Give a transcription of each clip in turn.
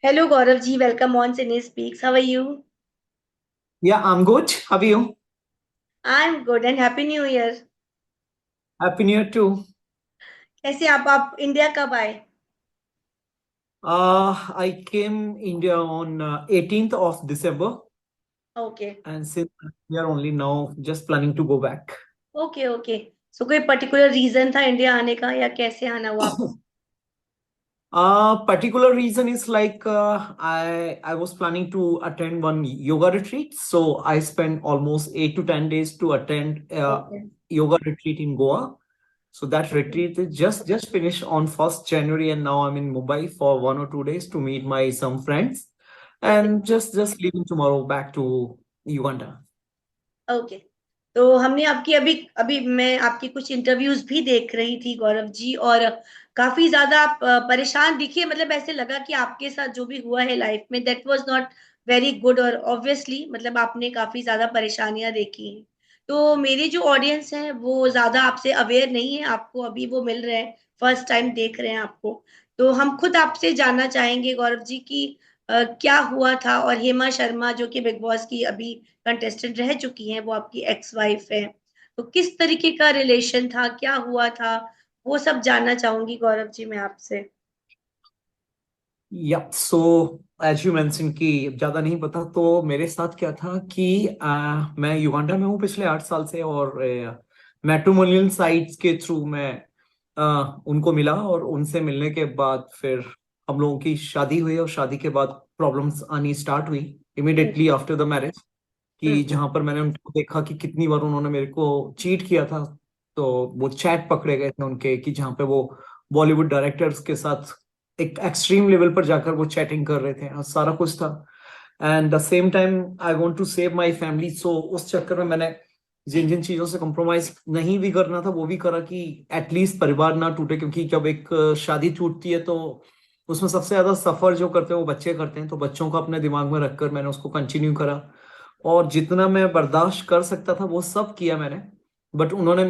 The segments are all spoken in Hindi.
Hello, Gaurav ji. Welcome on Cine Speaks. How are you? Yeah, I'm good. How are you? I'm good and Happy New Year. Happy New Year too. कैसे आप इंडिया कब आए? I came India on 18th of December, okay and since I'm here only now, just planning to go back. Okay okay so कोई पर्टिकुलर रीजन था इंडिया आने का या कैसे आना हुआ आप? Particular reason is like I was planning to attend one yoga retreat, so I spent almost 8 to 10 days to attend okay yoga retreat in Goa. So that okay retreat is just finished on 1st January, and now I'm in Mumbai for 1 or 2 days to meet my some friends, okay and just leaving tomorrow back to Uganda. Okay तो हमने आपकी अभी अभी मैं आपकी कुछ इंटरव्यूज भी देख रही थी गौरव जी, और काफी ज्यादा आप परेशान दिखिए। मतलब ऐसे लगा कि आपके साथ जो भी हुआ है लाइफ में that was not very good, और ऑब्वियसली मतलब आपने काफी ज्यादा परेशानियां देखी हैं। तो मेरी जो ऑडियंस है वो ज्यादा आपसे अवेयर नहीं है, आपको अभी वो मिल रहे हैं, फर्स्ट टाइम देख रहे हैं आपको। तो हम खुद आपसे जानना चाहेंगे गौरव जी कि क्या हुआ था। और हेमा शर्मा जो कि बिग बॉस की अभी कंटेस्टेंट रह चुकी हैं, वो आपकी एक्स वाइफ है, तो किस तरीके का रिलेशन था, क्या हुआ था, वो सब जानना चाहूंगी गौरव जी मैं आपसे। या सो एज यू मेंशन कि ज्यादा नहीं पता, तो मेरे साथ क्या था कि मैं युगांडा में हूँ पिछले 8 साल से, और मैट्रिमोनियल साइट्स के थ्रू मैं उनको मिला, और उनसे मिलने के बाद फिर हम लोगों की शादी हुई, और शादी के बाद प्रॉब्लम्स आनी स्टार्ट हुई इमिडिएटली आफ्टर द मैरिज। कि हम्म जहां पर मैंने उनको देखा कि कितनी बार उन्होंने मेरे को चीट किया था, तो वो चैट पकड़े गए थे उनके कि जहाँ पे वो बॉलीवुड डायरेक्टर्स के साथ एक एक्सट्रीम लेवल पर जाकर वो चैटिंग कर रहे थे, और सारा कुछ था। And the same time I want to save my family, so उस चक्कर में मैंने जिन जिन चीजों से कॉम्प्रोमाइज नहीं भी करना था वो भी करा, कि एटलीस्ट परिवार ना टूटे, क्योंकि जब एक शादी टूटती है तो उसमें सबसे ज्यादा सफर जो करते हैं वो बच्चे करते हैं, तो बच्चों को अपने दिमाग में रखकर मैंने उसको कंटिन्यू करा। और जितना मैं बर्दाश्त कर सकता था वो सब किया मैंने। बट उन्होंने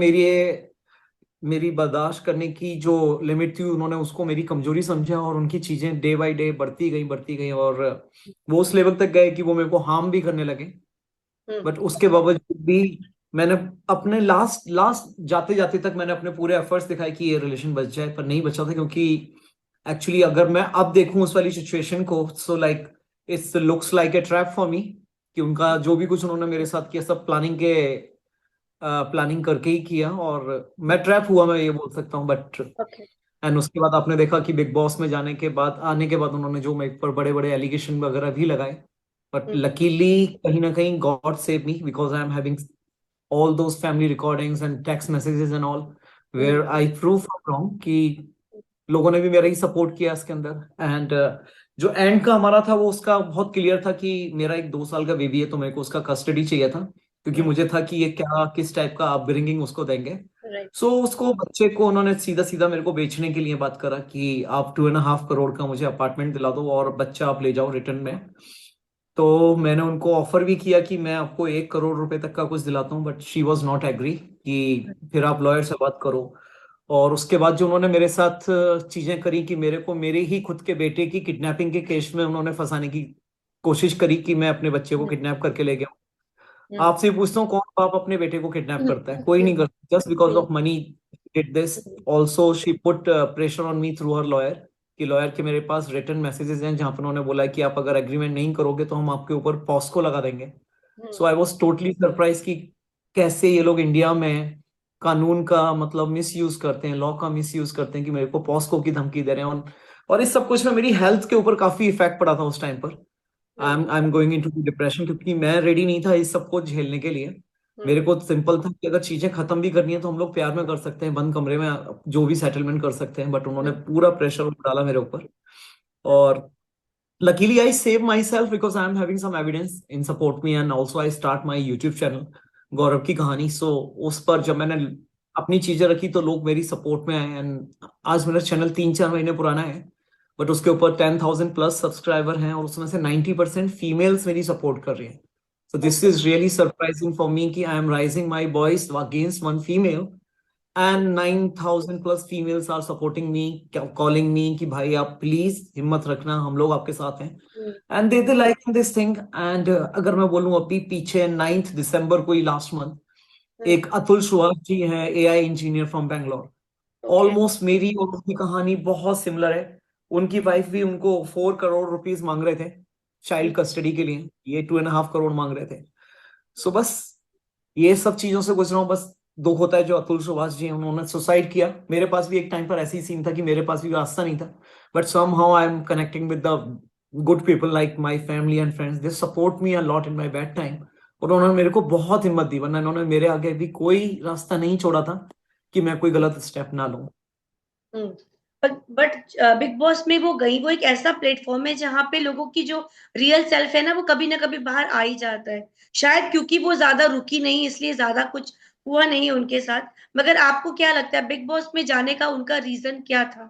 मेरी बर्दाश्त करने की जो लिमिट थी, उन्होंने उसको मेरी कमजोरी समझा, और उनकी चीजें डे बाय डे बढ़ती गई, और वो उस लेवल तक गए कि वो मेरे को हार्म भी करने लगे। हम्म बट उसके बावजूद भी मैंने अपने लास्ट लास्ट जाते जाते तक मैंने अपने पूरे एफर्ट्स दिखाए कि ये रिलेशन बच जाए, पर नहीं बचा था, क्योंकि एक्चुअली अगर मैं अब देखूं उस वाली सिचुएशन को, so like it's looks like a trap for me. कि उनका जो भी कुछ उन्होंने मेरे साथ किया सब प्लानिंग करके ही किया, और मैं ट्रैप हुआ, मैं ये बोल सकता हूँ। बट ओके एंड उसके बाद आपने देखा कि बिग बॉस में जाने के बाद आने के बाद उन्होंने जो मेरे पर बड़े बड़े एलिगेशन वगैरह भी लगाए। बट हम्म लकीली कहीं ना कहीं God save me, because I am having all those family recordings and text messages and all, where hmm I prove wrong कि लोगों ने भी मेरा ही सपोर्ट किया इसके अंदर। एंड जो एंड का हमारा था वो उसका बहुत क्लियर था कि मेरा एक 2 साल का बेबी है, तो मेरे को उसका कस्टडी चाहिए था, क्योंकि हम्म मुझे था कि ये क्या किस टाइप का अपब्रिंगिंग उसको देंगे। राइट सो उसको बच्चे को उन्होंने सीधा सीधा मेरे को बेचने के लिए बात करा कि आप 2.5 करोड़ का मुझे अपार्टमेंट दिला दो और बच्चा आप ले जाओ रिटर्न में। तो मैंने उनको ऑफर भी किया कि मैं आपको 1 करोड़ रुपए तक का कुछ दिलाता हूँ, but she was not agree कि फिर आप लॉयर से बात करो। और उसके बाद जो उन्होंने मेरे साथ चीजें करी कि मेरे को मेरे ही खुद के बेटे की किडनैपिंग के केस में उन्होंने फंसाने की कोशिश करी, कि मैं अपने बच्चे को किडनैप करके ले गया। हम्म आपसे पूछता हूँ, कौन बाप अपने बेटे को किडनैप करता है? कोई नहीं हम्म करता। Just because of money did this. Also she put pressure on me through her lawyer, कि लॉयर के मेरे पास रिटर्न मैसेजेस हैं जहां पर उन्होंने बोला है कि आप अगर एग्रीमेंट नहीं करोगे तो हम आपके ऊपर पॉस्को लगा देंगे। सो आई वॉज टोटली सरप्राइज कि कैसे ये लोग इंडिया में कानून का मतलब मिस यूज करते हैं, लॉ का मिस यूज करते हैं, कि मेरे को पॉस्को की धमकी दे रहे हैं। और इस सब कुछ में मेरी हेल्थ के ऊपर काफी इफेक्ट पड़ा था उस टाइम पर। I am going into depression, क्योंकि मैं रेडी नहीं था इस सब को झेलने के लिए। मेरे को सिंपल था कि अगर चीजें खत्म भी करनी है तो हम लोग प्यार में कर सकते हैं, बंद कमरे में जो भी सेटलमेंट कर सकते हैं, बट उन्होंने पूरा प्रेशर डाला मेरे ऊपर। और luckily I save myself because I am having some evidence in support me, and also I start my YouTube channel गौरव की कहानी। सो उस पर जब मैंने अपनी चीजें रखी तो लोग मेरी सपोर्ट में आए, एंड आज मेरा चैनल 3-4 महीने पुराना है, बट उसके ऊपर 10,000+ सब्सक्राइबर हैं, और उसमें से 90% फीमेल्स मेरी सपोर्ट कर रही हैं। So this okay is really surprising for me कि I am raising my voice against one female, and 9,000 plus females are supporting me, calling me कि भाई आप प्लीज हिम्मत रखना, हम लोग आपके साथ हैं। Hmm, and they like this thing. And अगर मैं बोलूं अभी पीछे 9 दिसंबर को ही लास्ट मंथ हम्म, एक अतुल श्रीवास्तव जी हैं, AI engineer from Bangalore. Okay. Almost मेरी और उनकी कहानी बहुत सिमिलर है। उनकी वाइफ भी उनको 4 करोड़ रुपीस मांग रहे थे चाइल्ड कस्टडी के लिए, ये 2.5 करोड़ मांग रहे थे। सो बस ये सब चीजों से गुजरा हूं। बस दुख होता है जो अतुल सुभाष जी हैं, उन्होंने सुसाइड किया। मेरे पास भी एक टाइम पर ऐसी सीन था कि मेरे पास भी रास्ता नहीं था, but somehow I am connecting with the good people like my family and friends, they support me a lot in my bad time. और उन्होंने मेरे को बहुत हिम्मत दी, वरना इन्होंने मेरे आगे भी कोई रास्ता नहीं छोड़ा था कि मैं कोई गलत स्टेप ना लूं। हम्म। बट बिग बॉस में वो गई, वो एक ऐसा प्लेटफॉर्म है जहां पे लोगों की जो रियल सेल्फ है ना, वो कभी ना कभी बाहर आ ही जाता है। शायद क्योंकि वो ज्यादा रुकी नहीं, इसलिए ज्यादा कुछ हुआ नहीं उनके साथ। मगर आपको क्या लगता है बिग बॉस में जाने का उनका रीजन क्या था?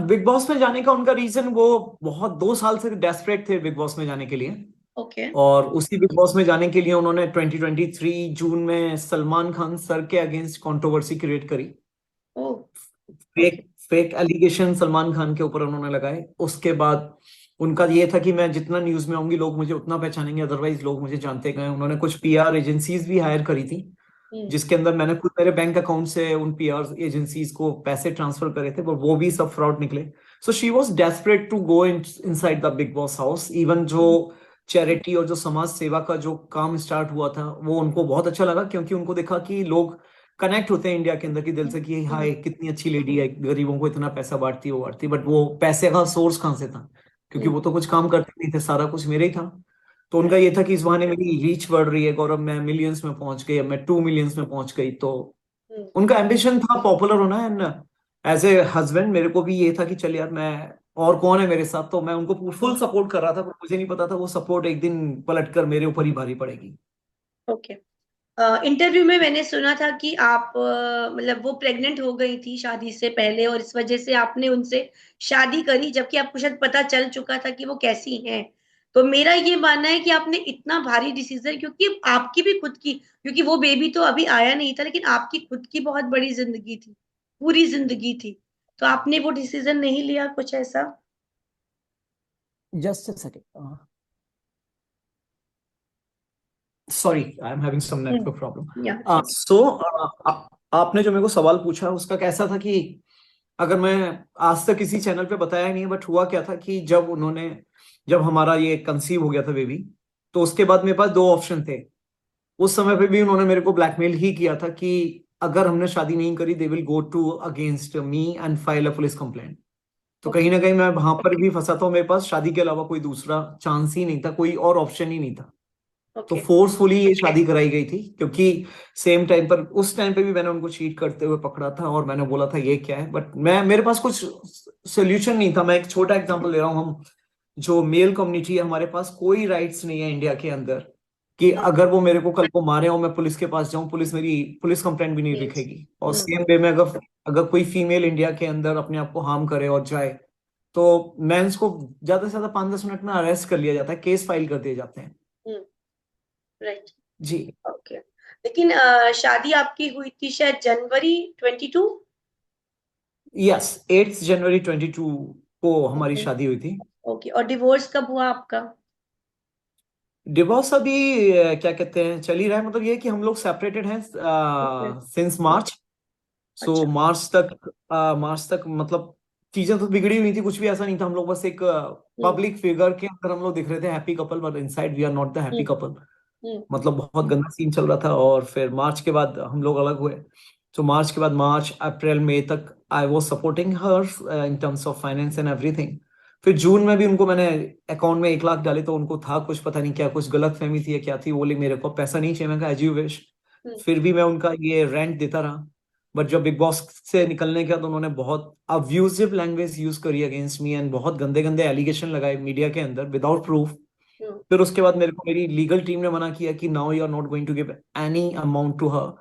बिग बॉस में जाने का उनका रीजन, वो बहुत 2 साल से डेस्परेट थे बिग बॉस में जाने के लिए। ओके। और उसी बिग बॉस में जाने के लिए उन्होंने 2023 जून में सलमान खान सर के अगेंस्ट कंट्रोवर्सी क्रिएट करी। ओ। Fake fake allegation Salman Khan के ऊपर उन्होंने लगाए। उसके बाद उनका ये था कि मैं जितना न्यूज में आऊंगी लोग मुझे उतना पहचानेंगे, अदरवाइज लोग मुझे जानते गए। उन्होंने कुछ पीआर एजेंसीज भी हायर करी थी, हम्म, जिसके अंदर मैंने खुद मेरे बैंक अकाउंट से उन पीआर एजेंसीज को पैसे ट्रांसफर करे थे, पर वो भी सब फ्रॉड निकले। So she was desperate to go inside the big boss house. Even जो चैरिटी और जो समाज सेवा का जो काम स्टार्ट हुआ था वो उनको बहुत अच्छा लगा, क्योंकि उनको देखा कि लोग कनेक्ट होते हैं इंडिया के अंदर की दिल से कि हम्म, हाय कितनी अच्छी लेडी है, गरीबों को इतना पैसा बांटती है वो बांटती है। बट वो पैसे का सोर्स कहाँ से था, क्योंकि हम्म, वो तो कुछ काम करते नहीं थे, सारा कुछ मेरे ही था। तो उनका right, ये था कि इस बहाने मेरी रीच बढ़ रही है गौरव, मैं मिलियंस में पहुंच गई, अब मैं 2 मिलियंस में पहुंच गई। तो हम्म, उनका एम्बिशन था पॉपुलर होना। एंड एज ए हस्बैंड मेरे को भी ये था कि चल यार, मैं और कौन है मेरे साथ, तो मैं उनको फुल सपोर्ट कर रहा था। पर मुझे नहीं पता था वो सपोर्ट एक दिन पलट कर मेरे ऊपर ही भारी पड़ेगी। ओके। इंटरव्यू में मैंने सुना था कि आप मतलब वो प्रेग्नेंट हो गई थी शादी से पहले, और इस वजह से आपने उनसे शादी करी, जबकि आपको शायद पता चल चुका था कि वो कैसी हैं। तो मेरा ये मानना है कि आपने इतना भारी डिसीजन, क्योंकि आपकी भी खुद की, क्योंकि वो बेबी तो अभी आया नहीं था, लेकिन आपकी खुद की बहुत बड़ी जिंदगी थी, पूरी जिंदगी थी। तो आपने वो डिसीजन नहीं लिया कुछ ऐसा? Just a second, sorry I am having some network या प्रॉब्लम। सो आपने जो मेरे को सवाल पूछा उसका कैसा था कि अगर मैं आज तक किसी चैनल पे बताया नहीं है, बट हुआ क्या था कि जब हमारा ये कंसीव हो गया था बेबी, तो उसके बाद मेरे पास दो ऑप्शन थे। उस समय पे भी उन्होंने मेरे को ब्लैकमेल ही किया था कि अगर हमने शादी नहीं करी they will go to against me and file a police complaint. तो कहीं ओके। ना कहीं मैं वहां पर भी फंसा था। मेरे पास शादी के अलावा कोई दूसरा चांस ही नहीं था, कोई और ऑप्शन ही नहीं था। तो ओके। फोर्सफुली ये शादी कराई गई थी, क्योंकि सेम टाइम पर उस टाइम पे भी मैंने उनको चीट करते हुए पकड़ा था और मैंने बोला था ये क्या है। बट मैं मेरे पास कुछ सोल्यूशन नहीं था। मैं एक छोटा एग्जांपल ले रहा हूँ। हम जो मेल कम्युनिटी है, हमारे पास कोई राइट्स नहीं है इंडिया के अंदर कि अगर वो मेरे को कल को मारे और मैं पुलिस के पास जाऊं, पुलिस मेरी पुलिस कंप्लेंट भी नहीं यस। लिखेगी। और सेम वे में अगर अगर कोई फीमेल इंडिया के अंदर अपने आप को हार्म करे और जाए, तो मेंस को ज्यादा से ज्यादा 5-10 मिनट में अरेस्ट कर लिया जाता है, केस फाइल कर दिए जाते हैं। राइट। जी। ओके। लेकिन शादी आपकी हुई थी शायद जनवरी 22। यस, 8 जनवरी 2022 को हमारी ओके। शादी हुई थी। ओके, और डिवोर्स कब हुआ आपका? डिवोर्स अभी क्या कहते हैं चल ही रहा है। मतलब ये है कि हम लोग सेपरेटेड हैं ओके। सिंस मार्च। सो अच्छा। मार्च तक मतलब चीजें तो बिगड़ी हुई थी, कुछ भी ऐसा नहीं था। हम लोग बस एक हम्म, पब्लिक फिगर के अंदर हम लोग दिख रहे थे happy couple, but inside we are not the happy hmm, couple. हम्म, मतलब बहुत गंदा सीन चल रहा था। और फिर मार्च के बाद हम लोग अलग हुए। तो मार्च के बाद मार्च अप्रैल मई तक I was supporting her in terms of finance and everything. फिर जून में भी उनको मैंने अकाउंट में 1 लाख डाले, तो उनको था कुछ पता नहीं क्या, कुछ गलत फहमी थी या क्या थी। बोले मेरे को पैसा नहीं चाहिए। मैं कहा एज यू विश। हम्म, फिर भी मैं उनका ये रेंट देता रहा। बट जब बिग बॉस से निकलने के बाद उन्होंने बहुत अब्यूजिव लैंग्वेज यूज करी अगेंस्ट मी एंड बहुत गंदे गंदे एलिगेशन लगाए मीडिया के अंदर विदाउट प्रूफ। हम्म, फिर उसके बाद मेरे को मेरी लीगल टीम ने मना किया कि now you are not going to give any amount to her,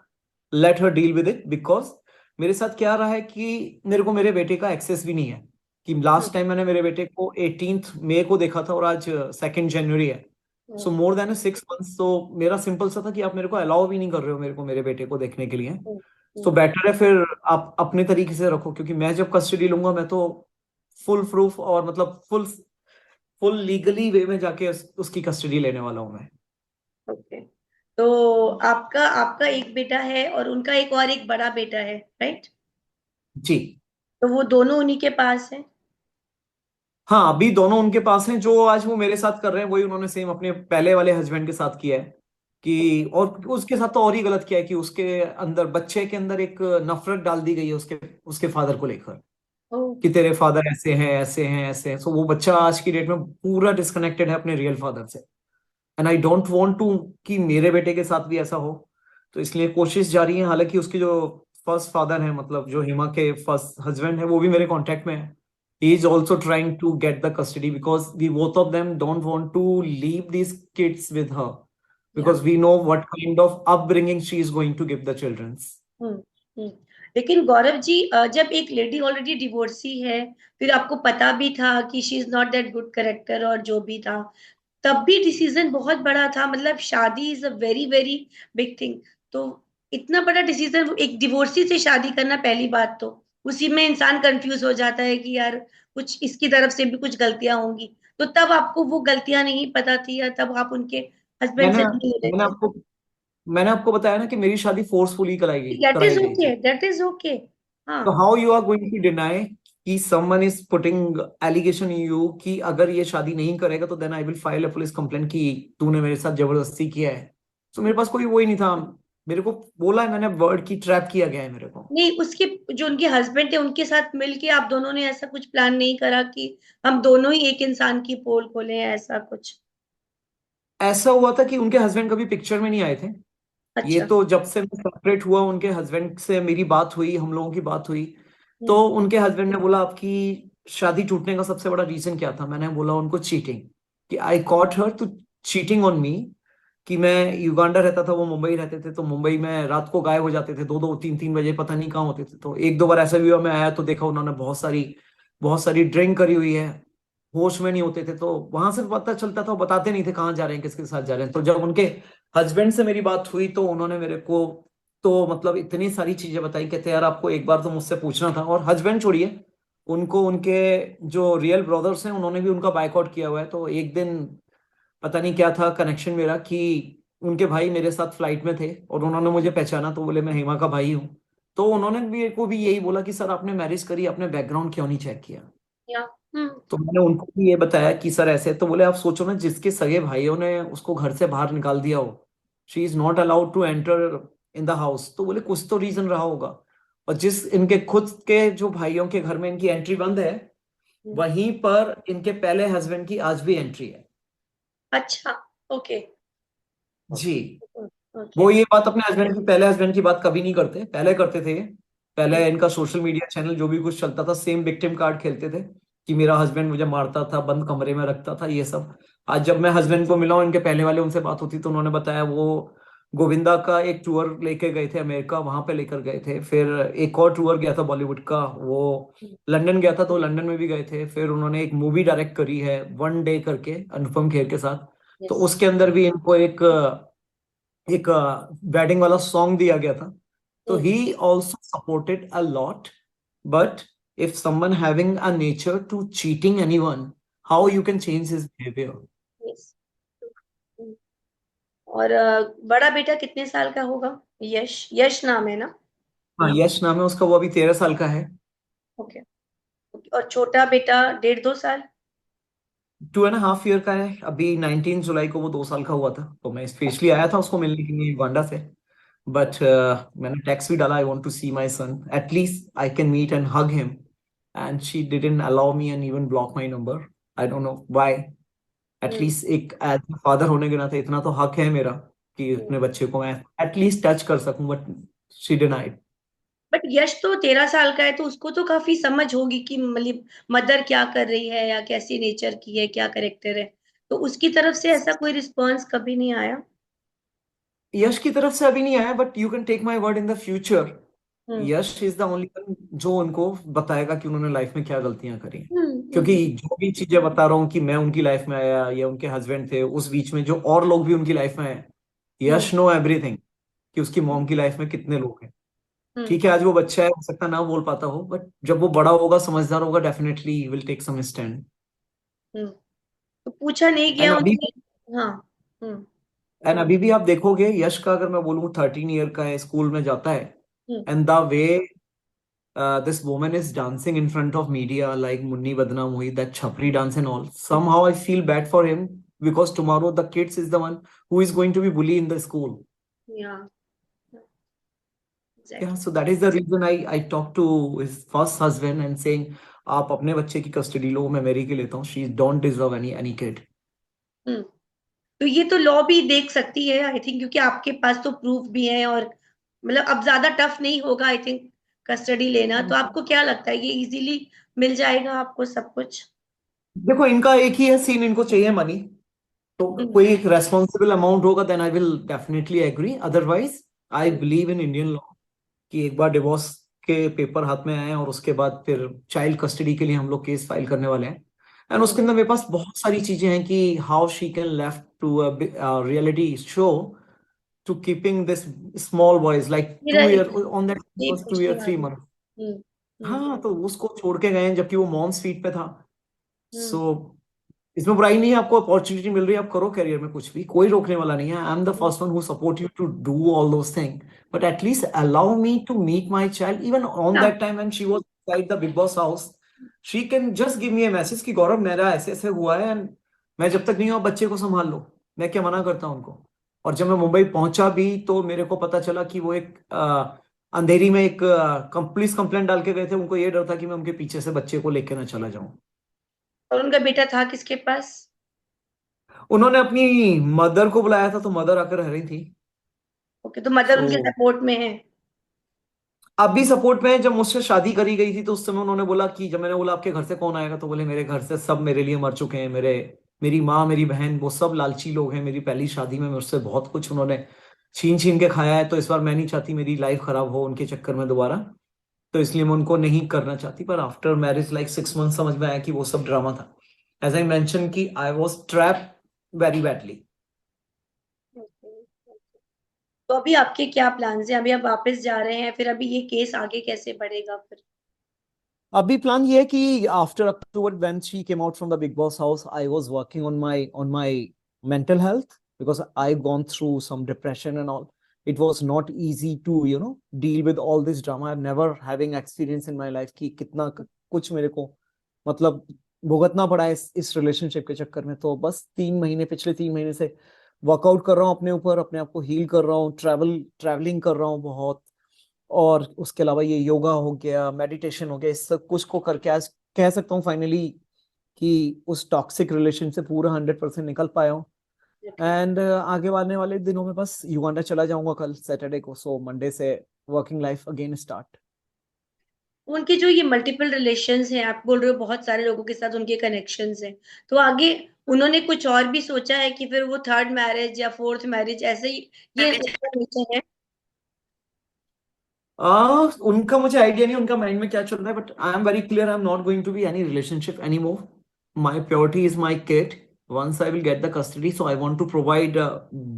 let her deal with it. Because मेरे साथ क्या रहा है कि मेरे को मेरे बेटे का एक्सेस भी नहीं है। कि हम्म, लास्ट टाइम मैंने मेरे बेटे को 18 मई को देखा था और आज 2 जनवरी है। सो हम्म, मोर देन 6 मंथ्स। तो मेरा सिंपल सा था कि आप मेरे को अलाउ भी नहीं कर रहे हो मेरे को मेरे बेटे को देखने के लिए, हम्म, तो हम्म, बेटर है फिर आप अपने तरीके से रखो, क्योंकि मैं जब कस्टडी लूंगा मैं तो फुल प्रूफ और मतलब फुल फुल लीगली वे में जाके उसकी कस्टडी लेने वाला हूँ मैं। ओके। तो आपका आपका एक बेटा है और उनका एक और एक बड़ा बेटा है, राइट? जी। तो वो दोनों उन्हीं के पास है? हाँ, अभी दोनों उनके पास हैं। जो आज वो मेरे साथ कर रहे हैं वही उन्होंने सेम अपने पहले वाले हस्बैंड के साथ किया है। कि और उसके साथ तो और ही गलत किया है कि उसके अंदर, बच्चे के अंदर एक नफरत डाल दी गई है उसके उसके फादर को लेकर, ओ, कि तेरे फादर ऐसे हैं ऐसे हैं ऐसे हैं। सो वो बच्चा आज की डेट में पूरा डिस्कनेक्टेड है अपने रियल फादर से। And I don't want to कि मेरे बेटे के साथ भी ऐसा हो। तो इसलिए कोशिश जारी है। हालांकि उसके जो फर्स्ट फादर है, मतलब जो हिमा के फर्स्ट हस्बैंड है, वो भी मेरे कांटेक्ट में है। He is also trying to get the custody because we both of them don't want to leave these kids with her, yeah. because we know what kind of upbringing she is going to give the children's. हम्म, हम्म। लेकिन गौरव जी, जब एक लेडी ऑलरेडी डिवोर्सी है, फिर आपको पता भी था कि she is not that good character और जो भी था, तब भी डिसीजन बहुत बड़ा था। मतलब शादी is a very very big thing. तो इतना बड़ा डिसीजन, एक डिवोर्सी से शादी करना, पहली बात तो उसी में इंसान कंफ्यूज हो जाता है कि यार कुछ इसकी तरफ से भी कुछ गलतियां होंगी। तो तब आपको वो गलतियां नहीं पता थी, या तब आप उनके हस्बैंड मैंने से नहीं मिले मैंने थे? आपको मैंने आपको बताया ना कि मेरी शादी फोर्सफुली कराई दैट कराई इज गई ओके, थी। That is okay. हाँ। तो how you are going to deny कि someone is putting allegation in you कि अगर ये शादी नहीं करेगा तो then I will file a police complaint कि तूने मेरे साथ जबरदस्ती किया है। तो मेरे पास कोई वो ही नहीं था। मेरे को बोला है मैंने, वर्ड की ट्रैप किया गया है मेरे को। नहीं, उसके जो उनके हस्बैंड थे उनके साथ मिलके आप दोनों ने ऐसा कुछ प्लान नहीं करा कि हम दोनों ही एक इंसान की पोल खोलें, ऐसा कुछ? ऐसा हुआ था कि उनके हस्बैंड कभी पिक्चर में नहीं आए थे। ये अच्छा। तो जब से मैं सेपरेट हुआ उनके हस्बैंड से मेरी बात हुई, हम लोगों की बात हुई, तो हम्म, उनके हस्बैंड ने बोला आपकी शादी टूटने का सबसे बड़ा रीजन क्या था। मैंने बोला उनको चीटिंग, कि I caught her to cheating on me. कि मैं युगांडा रहता था, वो मुंबई रहते थे, तो मुंबई में रात को गायब हो जाते थे, 2-2 3-3 बजे पता नहीं कहाँ होते थे। तो एक दो बार ऐसा भी हुआ, मैं आया तो देखा उन्होंने बहुत सारी ड्रिंक करी हुई है, होश में नहीं होते थे। तो वहां से पता चलता था, वो बताते नहीं थे कहाँ जा रहे हैं किसके साथ जा रहे हैं। तो जब उनके हस्बैंड से मेरी बात हुई तो उन्होंने मेरे को तो मतलब इतनी सारी चीजें बताई, कहते यार आपको एक बार तो मुझसे पूछना था। और हस्बैंड छोड़िए, उनको उनके जो रियल ब्रदर्स हैं उन्होंने भी उनका बायकॉट किया हुआ है। तो एक दिन पता नहीं क्या था कनेक्शन मेरा कि उनके भाई मेरे साथ फ्लाइट में थे और उन्होंने मुझे पहचाना, तो बोले मैं हेमा का भाई हूँ। तो उन्होंने भी मेरे को भी यही बोला कि सर आपने मैरिज करी, आपने बैकग्राउंड क्यों नहीं चेक किया। या। हम्म, तो मैंने उनको भी ये बताया कि सर ऐसे। तो बोले आप सोचो ना, जिसके सगे भाइयों ने उसको घर से बाहर निकाल दिया हो, she is not allowed to enter in the house, तो बोले कुछ तो रीजन रहा होगा। और जिस इनके खुद के जो भाइयों के घर में इनकी एंट्री बंद है, हम्म। वहीं पर इनके पहले हस्बैंड की आज भी एंट्री है। अच्छा। ओके। जी। ओके। वो ये बात अपने हस्बैंड की, पहले हस्बैंड की बात कभी नहीं करते, पहले करते थे ये। पहले इनका सोशल मीडिया चैनल जो भी कुछ चलता था, सेम विक्टिम कार्ड खेलते थे कि मेरा हस्बैंड मुझे मारता था, बंद कमरे में रखता था, ये सब। आज जब मैं हस्बैंड को मिला हूं, इनके पहले वाले उनसे बात होती तो उन्होंने बताया वो गोविंदा का एक टूर लेके गए थे अमेरिका, वहां पे लेकर गए थे। फिर एक और टूर गया था बॉलीवुड का, वो लंदन गया था, तो लंदन में भी गए थे। फिर उन्होंने एक मूवी डायरेक्ट करी है वन डे करके अनुपम खेर के साथ, तो यस। उसके अंदर भी इनको एक वेडिंग वाला सॉन्ग दिया गया था। तो he also supported a lot. But if someone having a nature to cheating anyone, how you can change his behaviour. Yes. और बड़ा बेटा कितने साल का होगा? यश, यश नाम है ना? हाँ, यश नाम है उसका, वो अभी 13 साल का है। ओके। और छोटा बेटा 1.5 2 साल? 2.5 ईयर का है। अभी 19 जुलाई को वो 2 साल का हुआ था, तो मैं स्पेशली आया था उसको मिलने के लिए युगांडा से। बट मैंने टेक्स्ट भी डाला, I want to see my son, at least I can meet and hug him. And she didn't allow me and even block my number. I don't know why. Hmm, at least एक एज फादर होने के नाते इतना तो हक है मेरा कि हम्म। अपने बच्चे को मैं एटलीस्ट टच कर सकूं, बट शी डिनाइड। बट यश तो 13 साल का है, तो उसको तो काफी समझ होगी कि मतलब मदर क्या कर रही है, या कैसी नेचर की है, क्या करेक्टर है। तो उसकी तरफ से ऐसा कोई रिस्पॉन्स कभी नहीं आया? यश की तरफ से अभी नहीं आया, but you can take my word in the future hmm Yash is the only one जो उनको बताएगा कि उन्होंने लाइफ में क्या गलतियां करी। क्योंकि हम्म जो भी चीजें बता रहा हूँ कि मैं उनकी लाइफ में आया या उनके हस्बैंड थे, उस बीच में जो और लोग भी उनकी लाइफ में आए, हम्म यश नो एवरीथिंग कि उसकी मॉम की लाइफ में कितने लोग हैं। हम्म ठीक है, आज वो बच्चा है, हो सकता ना बोल पाता हो, बट जब वो बड़ा होगा, समझदार होगा, definitely will take some stand. हम्म। तो पूछा नहीं एंड गया अभी उनसे? हाँ। हम्म एंड अभी भी आप देखोगे, यश का अगर मैं बोलूँ 13 ईयर का है, स्कूल में जाता है, hmm and the way this woman is dancing in front of media like Munni Badnaam hui, that chhapri dance and all. Somehow I feel bad for him because tomorrow the kids is the one who is going to be bullied in the school. या Yeah, exactly. so that is the reason I talked to his first husband and saying, आप अपने बच्चे की कस्टडी लो, मैं मेरी की लेता हूँ. She don't deserve any kid. हम्म। तो ये तो लॉ भी देख सकती है आई थिंक, क्योंकि आपके पास तो प्रूफ भी है, और मतलब अब ज्यादा टफ नहीं होगा आई थिंक कस्टडी लेना। तो आपको क्या लगता है, ये इजीली मिल जाएगा आपको सब कुछ? देखो, इनका एक ही है सीन, इनको चाहिए मनी। तो हम्म कोई एक रेस्पॉन्सिबल अमाउंट होगा, then I will definitely agree. Otherwise I hmm believe in Indian law कि एक बार डिवोर्स के पेपर हाथ में आए और उसके बाद फिर चाइल्ड कस्टडी के लिए हम लोग केस फाइल करने वाले हैं। एंड उसके हम्म। अंदर मेरे पास बहुत सारी चीजें हैं कि how she can left to reality show to keeping this small boys like मेरा 2 ईयर एक ऑन दैट ये वाज टू पूछने ईयर थ्री वाली। मंथ हम्म हम्म हाँ, तो उसको छोड़ के गए हैं जबकि वो मॉम्स फीट पे था। हम्म सो इसमें बुराई नहीं है, आपको अपॉर्चुनिटी मिल रही है, आप करो करियर में कुछ भी, कोई रोकने वाला नहीं है। I am the hmm first one who support you to do all those thing, but at least allow me to meet my child even on हाँ, that time when she was side the big boss house. She can just give me a message कि गौरव मेरा ऐसे ऐसे हुआ है, एंड मैं जब तक नहीं हूँ, आप बच्चे को संभाल लो। मैं क्या मना करता हूँ उनको। और जब मैं मुंबई पहुंचा भी तो मेरे को पता चला कि वो एक अंधेरी में एक पुलिस कंप्लेंट डाल के गए थे। उनको ये डर था कि मैं उनके पीछे से बच्चे को लेके ना चला जाऊं। और उनका बेटा था किसके पास? उन्होंने अपनी मदर को बुलाया था, तो मदर आकर रह रही थी। ओके, तो मदर सो उनके सपोर्ट में है? अब भी सपोर्ट में है। जब मुझसे शादी करी गई थी तो उस समय उन्होंने बोला कि, जब मैंने बोला आपके घर से कौन आएगा, तो बोले मेरे घर से सब मेरे लिए मर चुके हैं, मेरी माँ, मेरी बहन, वो सब लालची लोग हैं। मेरी पहली शादी में मुझसे बहुत कुछ उन्होंने छीन छीन के खाया है, तो इस बार मैं नहीं चाहती मेरी लाइफ खराब हो उनके चक्कर में दोबारा। तो इसलिए मैं उनको नहीं करना चाहती। पर आफ्टर मैरिज लाइक 6 मंथ समझ में आया कि वो सब ड्रामा था। एज आई मेंशन कि I was trap very badly. तो अभी आपके क्या प्लान्स हैं? अभी आप वापस जा रहे हैं, फिर अभी ये केस आगे कैसे बढ़ेगा फिर? अभी प्लान ये है कि after October when she came out from the big boss house, I was working on my mental health because I've gone through some depression and all. It was not easy to deal with all this drama. I've never having experience in my life कि कितना कुछ मेरे को मतलब भुगतना पड़ा है इस रिलेशनशिप के चक्कर में। तो बस 3 महीने, पिछले 3 महीने से वर्कआउट कर रहा हूँ अपने ऊपर, अपने आप को हील कर रहा हूँ, ट्रैवलिंग कर रहा हूँ बहुत। और उसके अलावा ये योगा हो गया, मेडिटेशन हो गया, इस सब कुछ को करके आज कह सकता हूँ फाइनली कि उस टॉक्सिक रिलेशन से पूरा 100% निकल पाया हूँ। एंड आगे आने वाले दिनों में बस युगांडा चला जाऊंगा कल सैटरडे को। सो मंडे से वर्किंग लाइफ अगेन स्टार्ट। उनके जो ये मल्टीपल रिलेशंस हैं, आप बोल रहे हो बहुत सारे लोगों के साथ उनके कनेक्शंस हैं, तो आगे उन्होंने कुछ और भी सोचा है कि फिर वो थर्ड मैरिज या फोर्थ मैरिज ऐसे ही, ये उनका नेचर है? उनका मुझे आइडिया नहीं उनका माइंड में क्या चल रहा है, but I am very clear, I am not going to be any relationship any more. My purity is my kid. Once I will get the custody, so I want to provide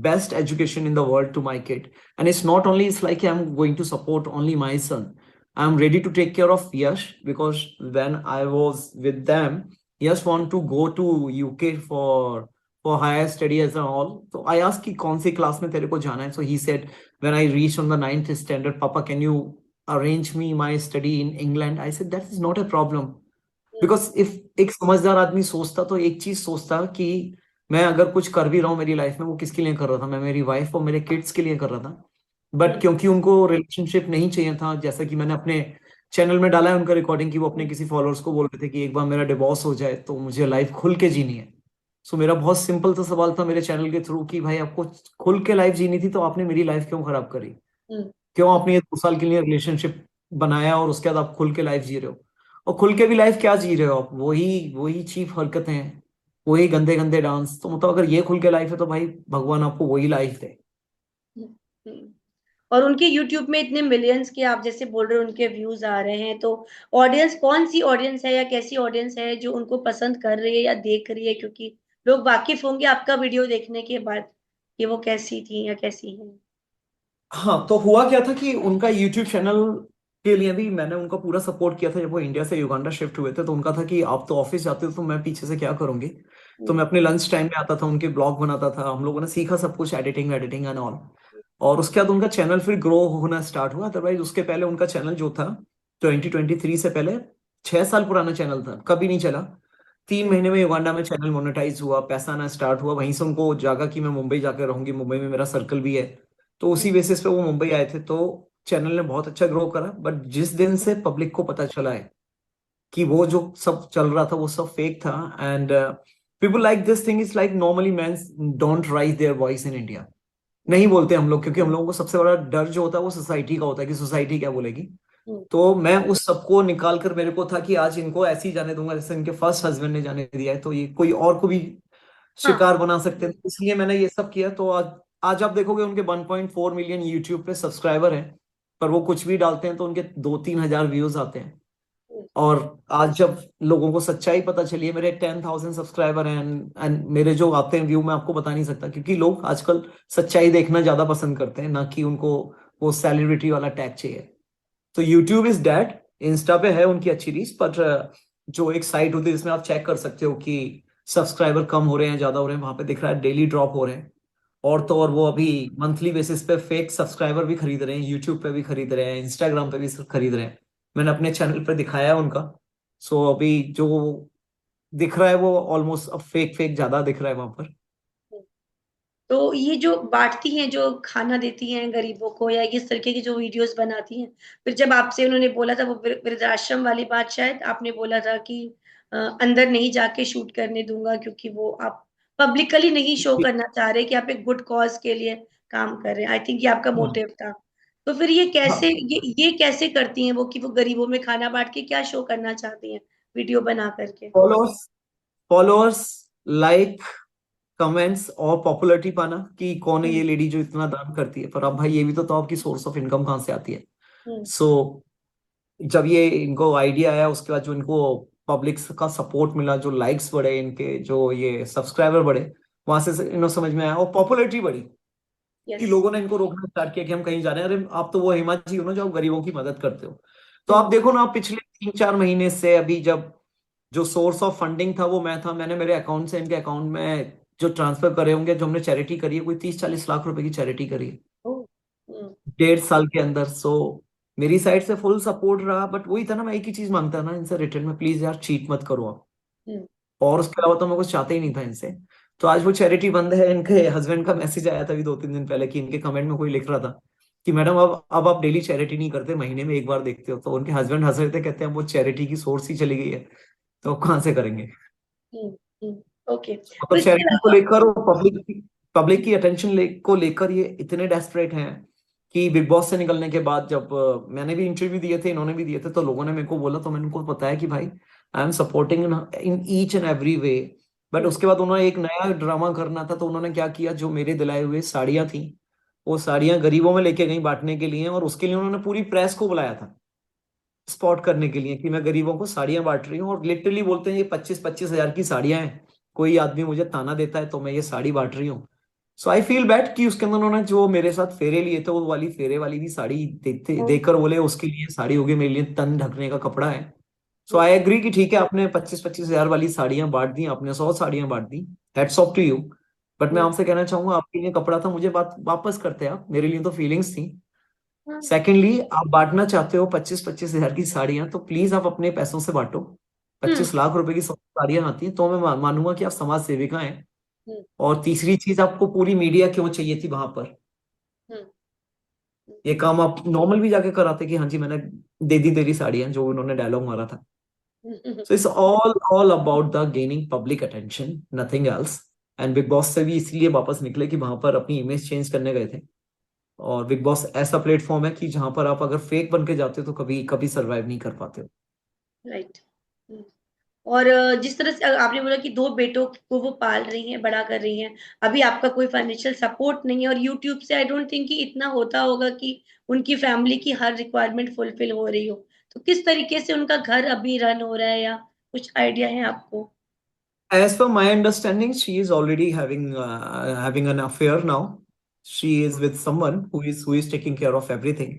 best education in the world to my kid. And it's not only, it's like I'm going to support only my son. I'm ready to take care of Yash because when I was with them, Yash want to go to UK for higher study as and all. So I asked कि कौन सी क्लास में तेरे को जाना है? So he said, when I reached on the ninth standard, Papa, can you arrange me my study in England? I said, that is not a problem. Because if एक समझदार आदमी सोचता तो एक चीज सोचता कि मैं अगर कुछ कर भी रहा हूँ मेरी लाइफ में, वो किसके लिए कर रहा था? मैं मेरी वाइफ और मेरे किड्स के लिए कर रहा था। बट क्योंकि उनको रिलेशनशिप नहीं चाहिए था, जैसा कि मैंने अपने चैनल में डाला है उनका रिकॉर्डिंग, कि वो अपने किसी फॉलोअर्स को बोल रहे थे कि एक बार मेरा डिवोर्स हो जाए तो मुझे लाइफ खुल के जीनी है। सो मेरा बहुत सिंपल सा सवाल था मेरे चैनल के थ्रू कि भाई, आपको खुल के लाइफ जीनी थी तो आपने मेरी लाइफ क्यों खराब करी? क्यों आपने ये 2 साल के लिए रिलेशनशिप बनाया और उसके बाद आप खुल के लाइफ जी रहे हो? और खुल के भी लाइफ क्या जी रहे हो आप? वही वही चीप हरकतें, वही गंदे गंदे डांस। तो मतलब अगर ये खुल के लाइफ है तो भाई भगवान आपको वही लाइफ दे। और उनके यूट्यूब में इतने मिलियंस के आप जैसे बोल रहे हो उनके व्यूज आ रहे हैं, तो ऑडियंस कौन सी ऑडियंस है या कैसी ऑडियंस है जो उनको पसंद कर रही है या देख रही है? क्योंकि लोग वाकिफ होंगे आपका वीडियो देखने के बाद कि वो कैसी थी या कैसी है। हाँ, तो हुआ क्या था कि उनका यूट्यूब चैनल के लिए भी मैंने उनका पूरा सपोर्ट किया था। जब वो इंडिया से युगांडा शिफ्ट हुए थे तो उनका था कि आप तो ऑफिस जाते हो तो मैं पीछे से क्या करूंगी। तो हम्म, मैं अपने लंच टाइम में आता था, उनके ब्लॉग बनाता था, हम लोगों ने सीखा सब कुछ, एडिटिंग एडिटिंग एंड ऑल। और उसके बाद उनका चैनल फिर ग्रो होना स्टार्ट हुआ। अदरवाइज उसके पहले उनका चैनल जो था 2023 से पहले, 6 साल पुराना चैनल था, कभी नहीं चला। तीन हम्म, महीने में युगांडा में चैनल मोनेटाइज हुआ, पैसा आना स्टार्ट हुआ। वहीं से उनको जागा कि मैं मुंबई जाकर रहूंगी, मुंबई में मेरा सर्कल भी है। तो उसी हम्म, बेसिस पे वो मुंबई आए थे। तो चैनल ने बहुत अच्छा ग्रो करा। बट जिस दिन से पब्लिक को पता चला है कि वो जो सब चल रहा था वो सब फेक था, and people like this thing is like normally man don't rise their voice in India. नहीं बोलते हम लोग, क्योंकि हम लोगों को सबसे बड़ा डर जो होता है वो सोसाइटी का होता है कि सोसाइटी क्या बोलेगी। हम्म, तो मैं उस सबको निकाल कर, मेरे को था कि आज इनको ऐसे ही जाने दूंगा जैसे इनके फर्स्ट हस्बैंड ने जाने दिया है, तो ये कोई और को भी हाँ, शिकार बना सकते हैं। तो इसलिए मैंने ये सब किया। तो आज आप देखोगे उनके 1.4 मिलियन यूट्यूब पे सब्सक्राइबर हैं, पर वो कुछ भी डालते हैं तो उनके 2-3 हजार व्यूज आते हैं। हम्म, और आज जब लोगों को सच्चाई पता चली है, मेरे 10,000 सब्सक्राइबर हैं, एंड मेरे जो आते हैं व्यू मैं आपको बता नहीं सकता, क्योंकि लोग आजकल सच्चाई देखना ज्यादा पसंद करते हैं, ना कि उनको वो सेलिब्रिटी वाला टैग चाहिए। तो यूट्यूब इज डेड। इंस्टा पे है उनकी अच्छी रीच, पर जो एक साइट होती है जिसमें आप चेक कर सकते हो कि सब्सक्राइबर कम हो रहे हैं ज्यादा हो रहे हैं, वहां पे दिख रहा है डेली ड्रॉप हो रहे हैं। और तो और वो अभी मंथली बेसिस पे फेक सब्सक्राइबर भी खरीद रहे हैं, यूट्यूब पे भी खरीद रहे हैं, इंस्टाग्राम पे भी सब खरीद रहे हैं। मैंने अपने चैनल पे दिखाया है उनका। सो अभी जो दिख रहा है वो ऑलमोस्ट अब फेक फेक ज्यादा दिख रहा है वहां पर। तो ये जो बांटती हैं, जो खाना देती हैं गरीबों को या इस तरीके की जो वीडियोस बनाती हैं, फिर जब आपसे उन्होंने बोला था वो वृद्धाश्रम वाली बात, शायद आपने बोला था कि अंदर नहीं जाके शूट करने दूंगा क्योंकि वो आप पब्लिकली नहीं शो करना चाह रहे कि आप एक गुड कॉज के लिए काम कर रहे हैं। आई थिंक ये आपका मोटिव था। तो फिर ये कैसे, हाँ, ये कैसे करती हैं वो कि वो गरीबों में खाना बांट के क्या शो करना चाहती हैं वीडियो बना करके? फॉलोअर्स फॉलोअर्स, लाइक, कमेंट्स और पॉपुलैरिटी पाना कि कौन है ये हम्म, लेडी जो इतना दान करती है। पर अब भाई ये भी तो आपकी सोर्स ऑफ इनकम कहाँ से आती है। हम्म, सो जब ये इनको आइडिया आया, उसके बाद जो इनको पब्लिक का सपोर्ट मिला, जो लाइक्स बढ़े इनके, जो ये सब्सक्राइबर बढ़े, वहां से इन्हें समझ में आया और पॉपुलैरिटी बढ़ी कि यस। लोगों ने इनको रोकना स्टार्ट किया कि हम कहीं जा रहे हैं। अरे आप तो वो हिमाची हो ना जो आप गरीबों की मदद करते हो। तो आप हम्म, देखो ना, आप पिछले 3-4 महीने से अभी जब जो सोर्स ऑफ फंडिंग था वो मैं था, मैंने मेरे अकाउंट से इनके अकाउंट में जो ट्रांसफर करे होंगे, जो हमने चैरिटी करी है, कोई 30-40 लाख रुपए की चैरिटी करी है ओ, हम्म, 1.5 साल के अंदर। सो मेरी साइड से फुल सपोर्ट रहा। बट वही था ना, मैं एक ही चीज मांगता ना इनसे रिटर्न में, प्लीज यार चीट मत करो आप। हम्म, और उसके अलावा तो मैं कुछ चाहता ही नहीं था इनसे। तो आज वो चैरिटी बंद है। इनके हस्बैंड का मैसेज आया था अभी 2-3 दिन पहले कि इनके कमेंट में कोई लिख रहा था कि मैडम अब आप डेली चैरिटी नहीं करते, महीने में एक बार देखते हो। तो उनके हस्बैंड हंस रहे थे, कहते हैं वो चैरिटी की सोर्स ही चली गई है, तो अब कहाँ से करेंगे। हम्म, ओके। तो मतलब इसके चैरिटी को अलावा लेकर और पब्लिक की अटेंशन को लेकर ये इतने डेस्परेट हैं कि बिग बॉस से निकलने के बाद जब मैंने भी इंटरव्यू दिए थे, इन्होंने भी दिए थे, तो लोगों ने मेरे को बोला, तो मैंने उनको बताया कि भाई I am supporting in each and every way. But hmm, उसके बाद उन्होंने एक नया ड्रामा करना था, तो उन्होंने क्या किया, जो मेरे दिलाए हुए साड़ियां थी वो साड़ियां गरीबों में लेके गई बांटने के लिए, और उसके लिए उन्होंने पूरी प्रेस को बुलाया था स्पॉट करने के लिए कि मैं गरीबों को साड़ियां बांट रही हूँ। और लिटरली बोलते हैं ये 25-25 हजार की साड़ियां हैं, कोई आदमी मुझे ताना देता है तो मैं ये साड़ी बांट रही हूँ। सो आई फील बैड कि उसके अंदर उन्होंने जो मेरे साथ फेरे लिए थे, वो वाली फेरे वाली भी साड़ी देखते हम्म, देखकर बोले उसके लिए साड़ी होगी, मेरे लिए तन ढकने का कपड़ा है। सो हम्म, आई एग्री कि ठीक है, आपने 25-25 हजार वाली साड़ियां बांट दी, आपने 100 साड़ियां बांट दी, heads off to you. But मैं हम्म, आपसे कहना चाहूंगा, आपके लिए कपड़ा था, मुझे बात वापस करते आप, मेरे लिए तो फीलिंग्स थी। हाँ, सेकेंडली, आप बांटना चाहते हो 25-25 हजार की साड़ियां, तो प्लीज आप अपने पैसों से बांटो। हम्म, 25 लाख रुपए की साड़ियां आती हैं, तो मैं मानूंगा कि आप समाज सेविका हैं। हम्म, और तीसरी चीज, आपको पूरी मीडिया क्यों चाहिए थी वहां पर। हम्म, ये काम आप नॉर्मल भी जाके कराते कि हाँ जी मैंने दे दी तेरी साड़ियां, जो उन्होंने डायलॉग मारा था। Hmm, so it's all about the gaining public attention, nothing else. And Bigg Boss से भी इसलिए वापस निकले कि वहां पर अपनी इमेज चेंज करने गए थे। और बिग बॉस ऐसा प्लेटफॉर्म है कि जहां पर आप अगर फेक बन के जाते हो तो कभी कभी सरवाइव नहीं कर पाते हो। राइट। और जिस तरह से आपने बोला कि दो बेटों को वो पाल रही हैं, बड़ा कर रही हैं, अभी आपका कोई फाइनेंशियल सपोर्ट नहीं है, और यूट्यूब से आई डोंट थिंक कि इतना होता होगा कि उनकी फैमिली की हर रिक्वायरमेंट फुलफिल हो रही हो। तो किस तरीके से उनका घर अभी रन हो रहा है, या कुछ आइडिया है आपको? As per my understanding, she is already having an affair now. She is with someone who is taking care of everything.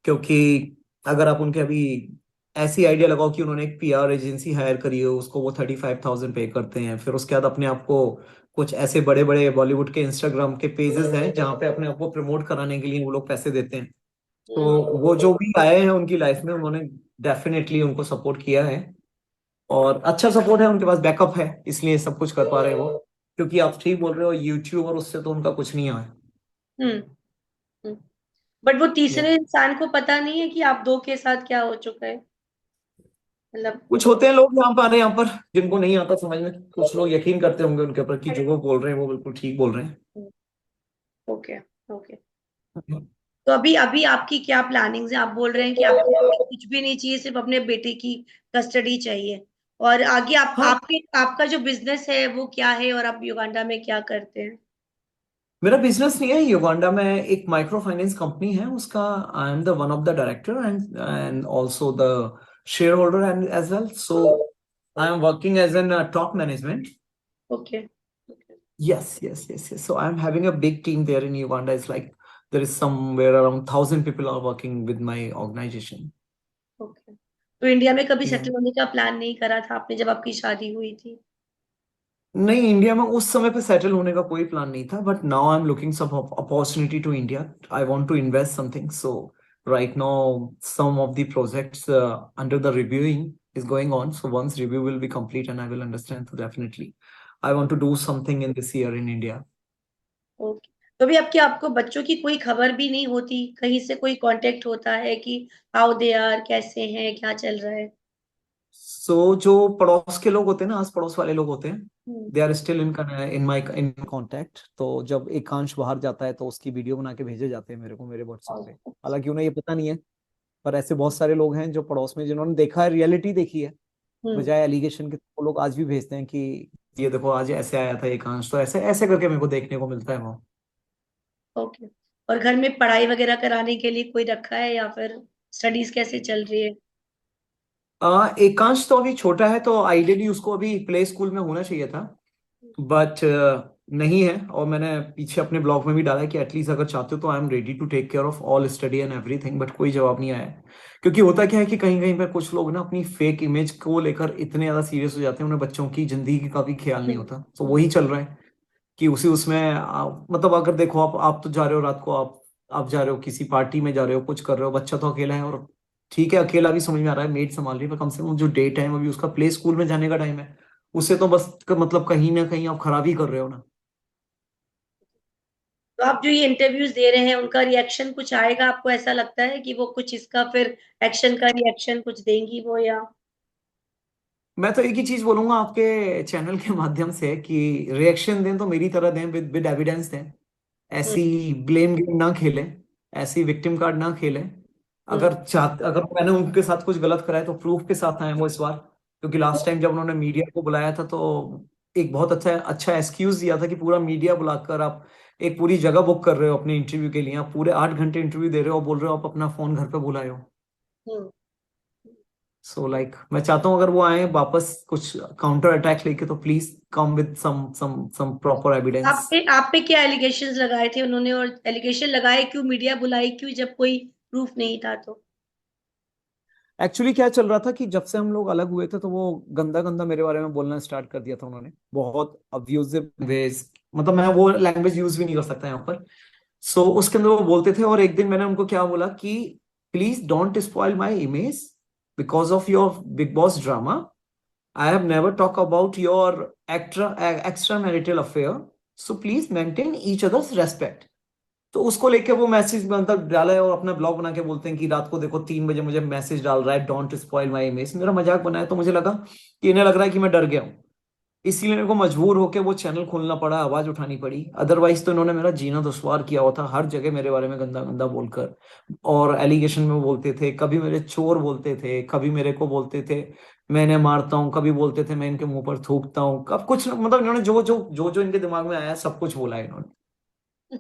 क्योंकि अगर आप उनके अभी ऐसी आइडिया लगाओ कि उन्होंने एक पीआर एजेंसी हायर करी है, उसको वो 35,000 पे करते हैं, फिर उसके बाद अपने आप को कुछ ऐसे बड़े बड़े बॉलीवुड के इंस्टाग्राम के पेजेस हैं जहाँ पे अपने आप को प्रमोट कराने के लिए वो लोग पैसे देते हैं। तो वो जो भी आए हैं उनकी लाइफ में, उन्होंने डेफिनेटली उनको सपोर्ट किया है, और अच्छा सपोर्ट है, उनके पास बैकअप है, इसलिए सब कुछ कर पा रहे हैं वो। क्योंकि आप ठीक बोल रहे हो, यूट्यूब और उससे तो उनका कुछ नहीं आया। हम्म। बट वो या तीसरे इंसान को पता नहीं है कि आप दो के साथ क्या हो चुका है, मतलब? कुछ होते हैं लोग यहाँ पर, आने यहाँ पर जिनको नहीं आता समझ में, कुछ लोग यकीन करते होंगे उनके ऊपर कि जो वो बोल रहे हैं वो बिल्कुल ठीक बोल रहे ओके, ओके। हैं। तो अभी अभी आपकी क्या प्लानिंग्स हैं? आप बोल रहे हैं कि आपको अभी कुछ भी नहीं चाहिए, सिर्फ अपने बेटे की कस्टडी चाहिए। और आगे आप हाँ, आपके आपका जो बिजनेस है वो क्या है, और आप युगांडा में क्या करते हैं? मेरा बिजनेस नहीं है युगांडा में, एक माइक्रो फाइनेंस कंपनी है उसका। I am the one of the director and also the share holder and as well, so I am working as an top management. Okay, Yes, yes, yes, yes. So I'm having a big team there in Uganda. It's like there is somewhere around 1,000 people are working with my organization. Okay. तो इंडिया में कभी Yeah. सेटल होने का प्लान नहीं करा था आपने जब आपकी शादी हुई थी? नहीं, इंडिया में उस समय पे सेटल होने का कोई प्लान नहीं था, but now I am looking some opportunity to India. I want to invest something, so right now some of the projects under the reviewing is going on. So once review will be complete and I will understand, so definitely I want to do something in this year in India. Okay. तो भी आपके आपको बच्चों की कोई खबर भी नहीं होती, कहीं से कोई कांटेक्ट होता है कि हाउ दे आर, कैसे हैं, क्या चल रहा है? सो जो पड़ोस के लोग होते हैं ना, आस पड़ोस वाले लोग होते हैं, hmm. They are still in my in contact. तो जब एकांश बाहर जाता है तो उसकी वीडियो बना के भेजे जाते हैं मेरे को, मेरे व्हाट्सएप पे. हालांकि उन्हें ये पता नहीं है, पर ऐसे बहुत सारे लोग हैं जो पड़ोस में, जिन्होंने देखा है, रियलिटी देखी है, हम्म। बजाय एलिगेशन के, वो लोग आज भी भेजते हैं कि ये देखो आज ऐसे आया था एकांश, तो ऐसे ऐसे करके मेरे को देखने को मिलता है वो. ओके। और घर में पढ़ाई वगैरह कराने के लिए कोई रखा है, या फिर स्टडीज कैसे चल रही है? एकांश तो अभी छोटा है, तो आइडियली उसको अभी प्ले स्कूल में होना चाहिए था, बट नहीं है. और मैंने पीछे अपने ब्लॉग में भी डाला है कि एटलीस्ट अगर चाहते हो तो I am ready to take care of all study and everything, but कोई जवाब नहीं आया है. क्योंकि होता क्या है कि कहीं कहीं पर कुछ लोग ना अपनी फेक इमेज को लेकर इतने ज्यादा सीरियस हो जाते हैं, उन्हें बच्चों की जिंदगी का भी ख्याल नहीं हम्म। होता. तो वही चल रहा है कि उसी उसमें मतलब अगर देखो, आप तो जा रहे हो रात को, आप जा रहे हो किसी पार्टी में, जा रहे हो कुछ कर रहे हो, बच्चा तो अकेला है, और ठीक है अकेला भी समझ में आ रहा है, मेड संभाल रही है, पर कम से कम जो डे टाइम अभी उसका प्ले स्कूल में जाने का टाइम है, उससे तो बस मतलब कहीं ना कहीं आप खराब ही कर रहे हो ना. तो आप जो ये इंटरव्यूज दे रहे हैं, उनका रिएक्शन कुछ आएगा? आपको ऐसा लगता है कि वो कुछ इसका फिर एक्शन का रिएक्शन कुछ देंगी वो, या? मैं तो एक ही चीज बोलूंगा आपके चैनल के माध्यम से कि रिएक्शन दें तो मेरी तरह दें, विद विद एविडेंस दें. हम्म। ऐसी ब्लेम गेम ना खेलें, ऐसी विक्टिम कार्ड ना खेलें. हम्म। अगर मैंने उनके साथ कुछ गलत करा है तो प्रूफ के साथ आए वो इस बार. क्योंकि लास्ट टाइम जब उन्होंने मीडिया को बुलाया था तो एक बहुत अच्छा अच्छा एक्सक्यूज दिया था कि पूरा मीडिया बुलाकर आप एक पूरी जगह बुक कर रहे हो अपने इंटरव्यू के लिए, आप पूरे 8 घंटे इंटरव्यू दे रहे हो, बोल रहे हो आप अपना फोन घर पे बुलाए हो. हम्म। सो लाइक मैं चाहता हूँ अगर वो आए वापस कुछ काउंटर अटैक लेके, तो please come with some proper evidence. आप पे क्या एलिगेशंस लगाए थे उन्होंने, और एलिगेशन लगाए क्यों, मीडिया बुलाई क्यों जब कोई प्रूफ नहीं था तो? एक्चुअली क्या चल रहा था कि जब से हम लोग अलग हुए थे तो वो गंदा गंदा मेरे बारे में बोलना स्टार्ट कर दिया था उन्होंने, बहुत अब्यूजिव वेज. मतलब मैं वो लैंग्वेज यूज भी नहीं कर सकता यहाँ पर. सो उसके अंदर वो बोलते थे, और एक दिन मैंने उनको क्या बोला कि please don't spoil my image because of your big boss drama. I have never talk about your extra marital affair, so please maintain each others respect. तो उसको लेके वो मैसेज मतलब डाला है, और अपना ब्लॉग बना के बोलते हैं कि रात को देखो 3 बजे मुझे मैसेज डाल रहा है, डोंट स्पॉइल माई इमेज. मेरा मजाक बनाया तो मुझे लगा कि इन्हें लग रहा है कि मैं डर गया हूँ. इसीलिए मेरे को मजबूर होके वो चैनल खोलना पड़ा, आवाज उठानी पड़ी। अदरवाइज तो इन्होंने मेरा जीना दुश्वार किया हुआ था, हर जगह मेरे बारे में गंदा गंदा बोलकर। और एलिगेशन में बोलते थे, कभी मेरे चोर बोलते थे, कभी मेरे को बोलते थे मैं इन्हें मारता हूँ, कभी बोलते थे मैं इनके मुंह पर थूकता हूँ, कब कुछ मतलब इन्होंने जो इनके दिमाग में आया सब कुछ बोला है इन्होंने।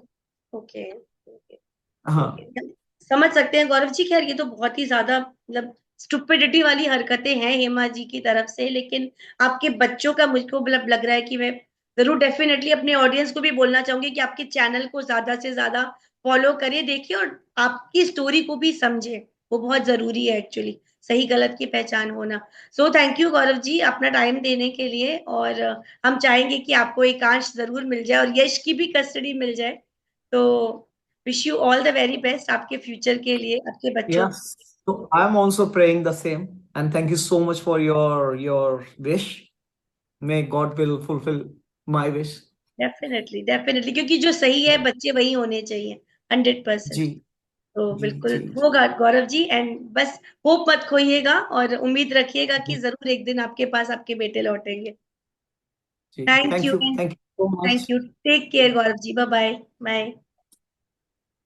ओके ओके हाँ ओके, समझ सकते हैं गौरव जी। खैर ये तो बहुत ही ज्यादा मतलब स्टुपिडिटी वाली हरकतें हैं हेमा जी की तरफ से, लेकिन आपके बच्चों का मुझको मतलब लग रहा है कि मैं जरूर डेफिनेटली अपने ऑडियंस को भी बोलना चाहूंगी कि आपके चैनल को ज्यादा से ज्यादा फॉलो करिए, देखिए, और आपकी स्टोरी को भी समझे। वो बहुत जरूरी है एक्चुअली, सही गलत की पहचान होना। So thank you Gaurav ji अपना टाइम देने के लिए, और हम चाहेंगे कि आपको एकांश जरूर मिल जाए और यश की भी कस्टडी मिल जाए। तो wish you all the very best आपके फ्यूचर के लिए, आपके बच्चों के yes, so I'm also praying the same, and thank you so much for your wish. May God will fulfill my wish. लिए। डेफिनेटली डेफिनेटली, क्योंकि जो सही है बच्चे वही होने चाहिए, 100%। जी तो जी बिल्कुल जी जी होगा गौरव जी, एंड बस होप मत खोइएगा और उम्मीद रखिएगा कि जी जरूर एक दिन आपके पास आपके बेटे लौटेंगे। जी। Thank you, thank you so thank much. You, take care Gaurav ji, bye bye bye.